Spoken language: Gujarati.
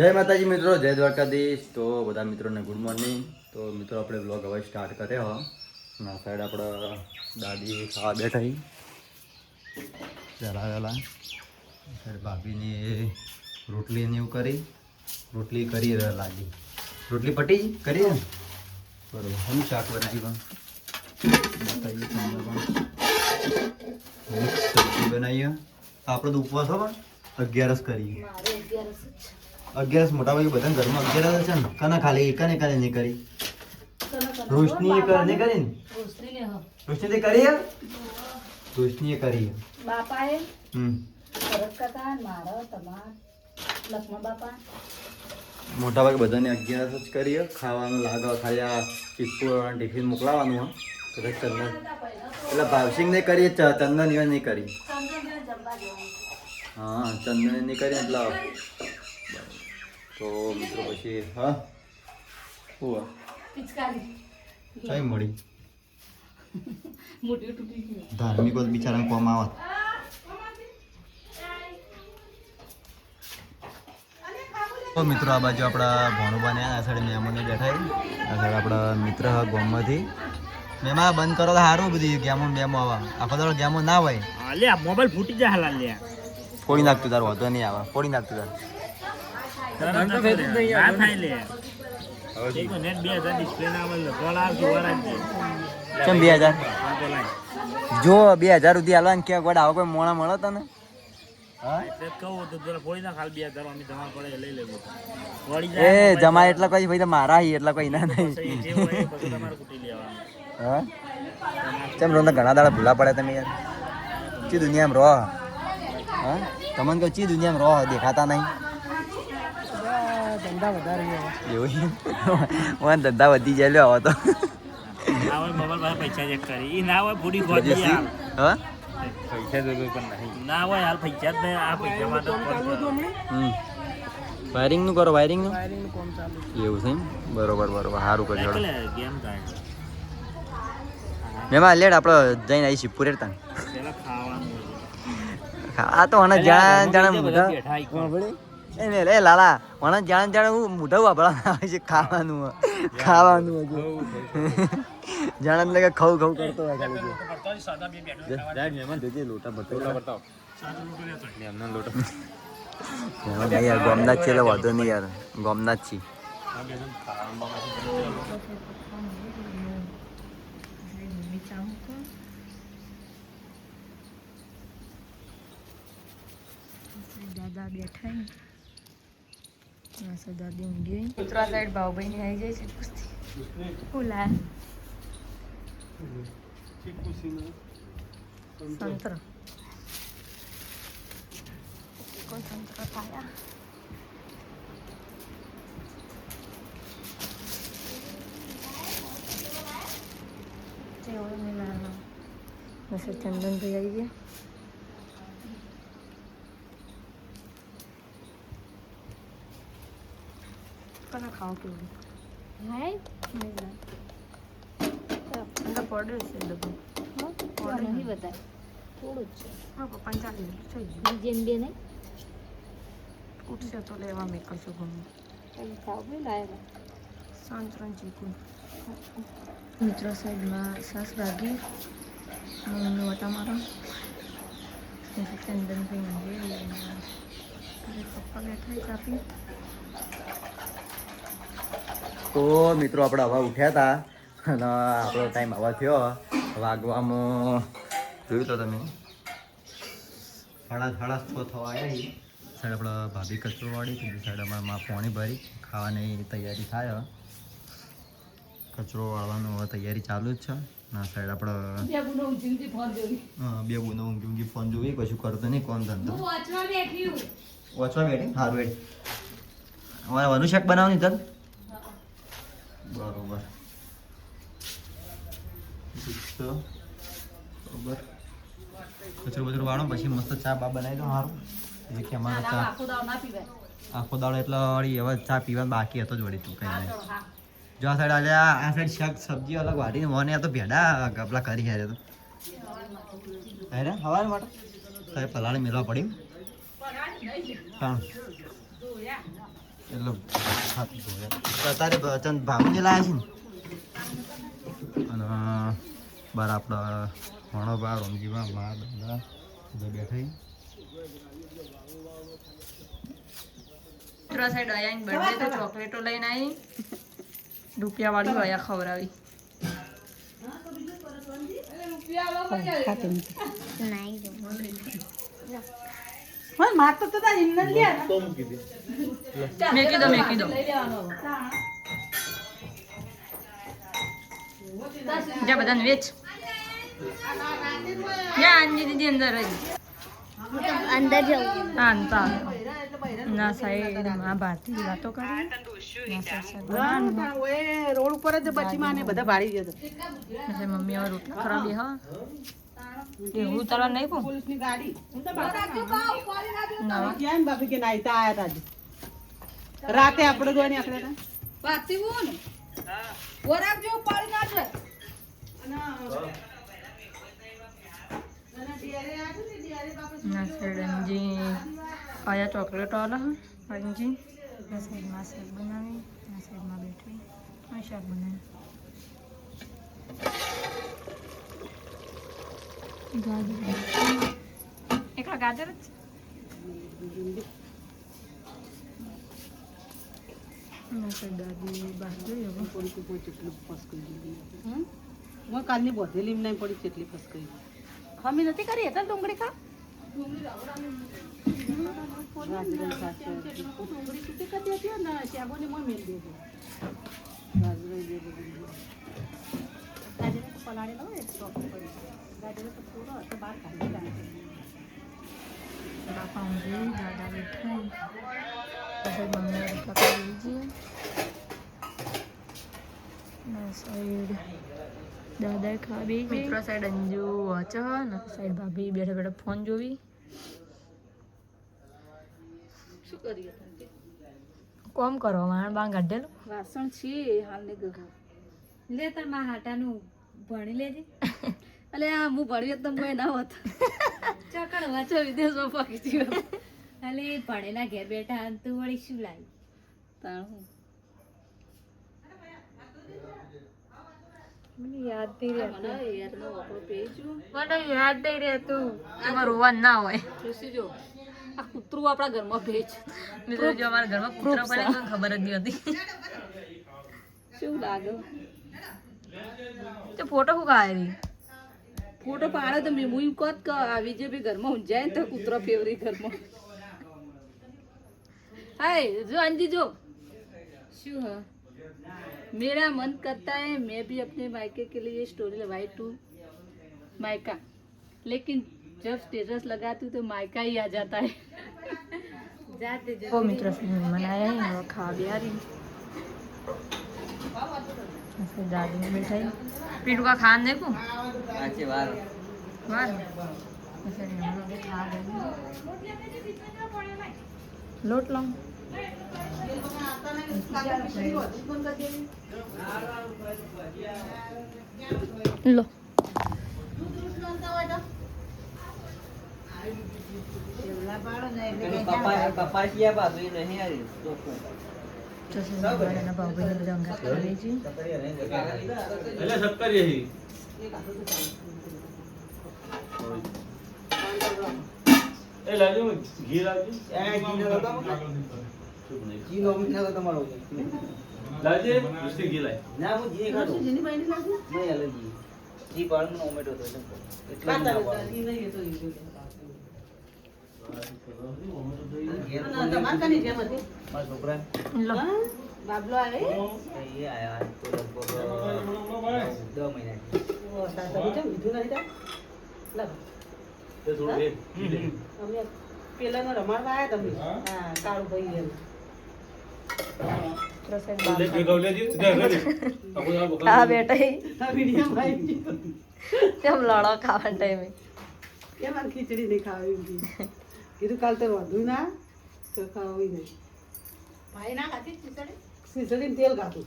જય માતાજી મિત્રો, જય દ્વારકાધીશ. તો બધા મિત્રોને ગુડ મોર્નિંગ. તો મિત્રો આપણે બ્લોગ હવે સ્ટાર્ટ કર્યો. ના સાઈડ આપણે દાદી ખાવા બેઠા વહેલા વહેલા. સાઈડ ભાભીની રોટલી ને એવું કરી લાગી. રોટલી પટી કરી ને બરોબર. હું શાક બનાવી બતાવીએ તમને પણ. મિક્સ સબ્જી બનાવીએ. આપણે તો ઉપવાસ હો પણ 11 કરીએ. 11 મોટા ભાઈ બધા ઘરમાં 11 છે ને. કના ખાલી કને નહીં કરી. રોશની એ કરી ને રોશની કરી રોશની કરી બાપાએ ભરત કાકા મારો તમાર લક્ષ્મણ બાપા મોટા ભાગે બધાને 11 જ કરીએ. ખાવાનું લાગે ખાલી આ ચીપકુ ટિફિન મોકલાવાનું હોય તો ચંદન એટલે ભાવસિંગ ને કરીએ, ચંદન ઈવન નહીં કરી. હા ચંદન નહીં કરી એટલે તો મિત્રો પછી હા હું કઈ મળી ધાર્મિક બિચારા કોમ આવત. તો મિત્રો આ બાજુ આપણા ભણવા ને આ સાઈડ મહેમાનો બેઠા. આ સાઈડ આપણા મિત્ર ગામમાંથી મેમાં બંધ કરો તો સારું. બધી ગેમો આવા આખો દાડો ગેમો ના હોય. મોબાઈલ ફૂટી જાય હાલ લે ફોડી નાખતું તાર વાંધો નહીં આવે. ફોડી નાખતું તાર કેમ 2000 જો 2000 સુધી હાલવાનું ક્યાં ગોડા આવો કોઈ મોણા મળો તને. એ જમા એટલા કોઈ ભાઈ મારા એટલા કોઈ ના નહીં. હા કેમ રોંદા ઘણા દાડા ભૂલા પડે તમે યાર. ચી દુનિયામાં રહો. હા તમને કહું ચી દુનિયામાં રહો દેખાતા નહીં. ધંધા વધારે એવું ધંધા વધી જાય લ્યો હવે તો. પૈસા ચેક કરી ના હોય પૂરી ગોદી હા પૈસા જરૂર પણ નહીં ના હોય હાલ પૈસા જ નહીં. આ પૈસા માટે વાયરિંગ નું કરો. વાયરિંગ નું કોમ ચાલુ એવું છે એમ. બરોબર સારું કરજો. ગેમ થાય મેમાં લેટ આપણે જઈને આવી શિવપુર તા. પેલા ખાવાનું આ તો મને જાણે મોઢા એ લાલા મને જાણે હું મોઢા વાપરા આવે છે. ખાવાનું જાણે એટલે કે ખવું કરતો હોય ખાલી. લોટા બતાવો યાર ગોમનાથ છે એટલે વાંધો નહીં યાર. ગોમનાથ છી દાદા બેઠા દાદી ઊંઘી. ઉત્તરા સાઈડ ભાવભાઈ ની આવી જાય છે. ફૂલા સંતરા કોઈ સંતરા ખાયા ચંદન ભાઈ આવી ગયા. ખાઓ કેવું પડે છે ડબ્બું નહીં બતાય થોડું જ છે. હા 45 થઈ ગયું જેમ બે નહીં ઉઠશે તો લેવા મેં કશું ગમે ખાવ બી લાવ્યા સંતરણ ચીકુ. મિત્રો સાઈડમાં સાસ ભાગી મમ્મી વટા મારો ચંદનભાઈ મંદિર પપ્પા બેઠા ચાપી. તો મિત્રો આપણે હવા ઉઠ્યા હતા અને આપણો ટાઈમ હવા થયો. વાગવામાં જોયું તો તમે 6:30 થવા આવ્યા. સાઈડ આપણે ભાભી કચરો વાળી બીજી સાઈડ અમારા પાણી ભરી ખાવાની તૈયારી થાય. કચરો વાળવાનું હવે તૈયારી ચાલુ જ છે. ના સાઈડ આપણે બે બુનો ઊંઘી ફોન જોઈ કશું કરતો નહીં. કોણ ધંધો વાંચવા બેઠી સારું બેઠી. અમારે વનુ શાક બનાવવાની તન બરોબર બરોબર. કચરો બચરો વાળો પછી મસ્ત ચા બા બનાવી દો સારું. એટલે કે અમારે ચા આખો દાડો એટલે વળી હવે ચા પીવા બાકી હતો જ વળી. તું કઈ નહીં જો આ સાઈડ આ સાઈડ શાક સબ્જી અલગ વાટીને મને તો ભેડા ગપલા કરી હેરે તો હેરે હવાર માટે સાહેબ પલાળે મેળવા પડી. એટલે હાથ ધોયા તારે ચંદ ભાવને લાયા છે ને અને બાર આપણા ભણો બાર ઊંઘીમાં મા બધા બધા બેઠી સાઈડ આયા બર્થડે તો ચોકલેટો લઈને આવી રૂપિયા વાળી આયા ખવડાવી મેકી દો જા બધાને વેચ જા અંજી દીદી અંદર અંદર જવું હા ના સાઈડ માં ભારતી વાતો કરી રોડ ઉપર જ બચી માને બધા ભાડી જતો એટલે મમ્મી હવે રોટલા ખરાબી હા એવું ઉતારવા નહીં પણ પોલીસની ગાડી ના ક્યાં બાપી કે નાઈતા આયા તાજ રાતે આપણે જોઈને આખરે વાતી હું ઓરાક જો પાડી નાખે ના સાઈડ અંજી આયા ચોકલેટો આલા હા અંજી આ સાઈડમાં શાક બનાવી આ સાઈડમાં બેઠી આ શાક બનાવી ગાજર એકલા ગાજર જ દાદી બહાર જોઈએ હવે હું કાલની બોધેલી નહીં પડી કેટલી ફસકાઈ હમી નથી કરી એટલે ડુંગળી ખા રાજગલ સાચી ડુંગળી છૂટી કરતી હતી ને શાગોની મોં મેલ દેજો રાજગલ જે બધું ગાજર તો પલાળી લો એક સોપ પડી ગાજર તો પૂરો તો બહાર કાઢી નાખે બાપા ઊંઘી દાદા બેઠા પછી મમ્મી રોટલા કરી દીધી સાઈડ દાદા ખાવી મિત્રો સાઈડ અંજુ વાંચે ને સાઈડ ભાભી બેઠા બેઠા ફોન જોવી શું કરીએ તમે કોમ કરો વાણ બા ગાઢેલું વાસણ છે હાલ ને ગયો લે તાર માં હાટાનું ભણી લેજે અલે આ હું ભણ્યો તો કોઈ ના હોત ચકડ વાંચો વિદેશમાં પકી ગયો અલે ભણેલા ઘેર બેઠા તું વળી શું લાવી તાણ હું મને યાદ નહીં મને યારનો વાપરો પેજું મને યાદ નહીં રહેતું એમાં રોવા ના હોય ઋષિ જો આ કૂતરું આપણા ઘરમાં ભેજ મિત્રો જો અમારા ઘરમાં કૂતરા પડે કોઈ ખબર જ નહીં હતી શું લાગે તો ફોટો શું કાઢી ફોટો પાડે તો મેં હું કોત કે આવી જે બી ઘરમાં ઊંઝાય ને તો કૂતરો ફેવરી ઘરમાં હાય જો અંજી જો શું હ मेरा मन करता है मैं भी अपने मायके के लिए स्टोरी लगाई टू मायका लेकिन जब स्टेटस लगाती हूँ तो मायका ही आ जाता है जाते ઓ મિત્રો મનાયા હવે ખા બિહારી ऐसे दादी ने बैठाई पीटू का खान देखो આજે વાર वाह ऐसे हम लोग खा गए लोट लो लो કપાસિયા બાજુ નહીં આવી तो से ना बाबू ने બધા અંગા કરી છે એટલે સત્તર યહી એ લાજો ઘી લાજો જી નો મિના તમારો લાજે દુસરી ઘી લાય ના હું જી ખાતો જેની બાઈની લાગુ નહીં હાલે જી જી પાડનો ટોમેટો તો એટલે ના પાડો ઈ નહીં એ તો ઈ ઘેર ના તમાર કની જેમ હતી મારા છોકરા લો બાબલો આવે એ આયા તો લગભગ 10 મહિના ઓ તાતા બીજો બીજું નહીં તા લા તે થોડું લે ઘી લે અમે પેલાનો રમાડવા આયા તમે હા કાળુ ભાઈ એમ तो से લે કે ગૌ લે દી દે લે આપણે आ बेटा ही આ વિડિયો ભાઈ કેમ લડો ખાવા ટાઈમે કેમ આ ખીચડી નહીં ખાવી કીધું કાલ તો વધુ ના તો ખાવી નહીં ભાઈ ના ખાતી ખીચડી ખીચડી તેલ ખાતું